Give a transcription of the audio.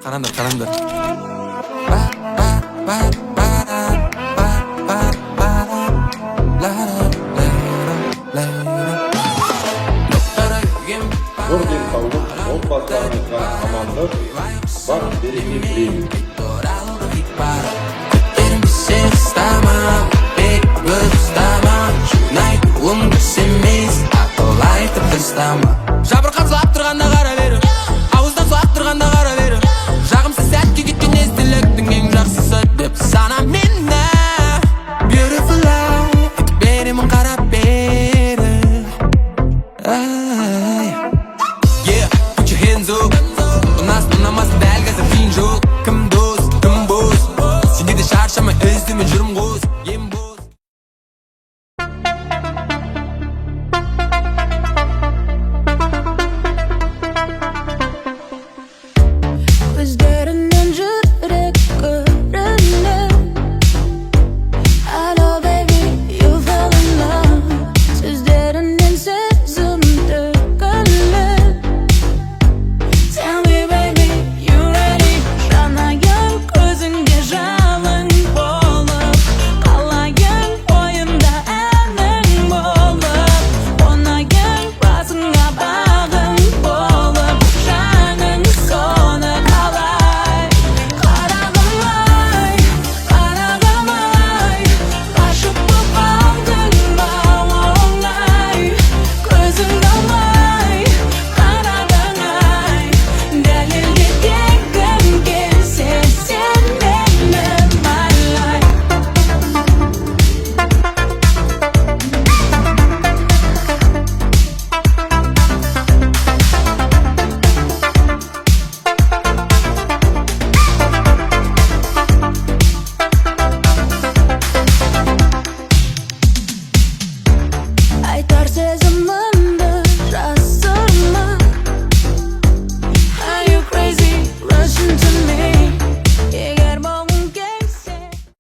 Қараңдар. Зор денсаулық, отбасыларыңызға амандық, бақ береке тілеймін. Жабырқап тұрғанда қара бері, ауыздан сұлап тұрғанда қара бері, жағымсыз сәтке кеткен естіліктің ең жақсысы деп сана мені. Beautiful life, беремін қарап бері. Yeah, put your hands up. Ұнамасын дәл қазір қиын жоқ. Кім дос, кім бос, сенде де шаршамай іздеме жүрім қос. Көздерінен жүрек көрінер. Hello baby, you fell in love. Сөздерінен сезім төгілер. Tell me baby, you ready? Жанайын көзіңде жалын болып, қалайын ойымда әнің болып, қонайын басыңа бағың болып, жаның соны қалай. Қарағым-ай, қашып боп қалдың ба оңай, көзіңді алмай қарадың-ай, дәлелдеткім келсе сен мені my life. Айтар сезім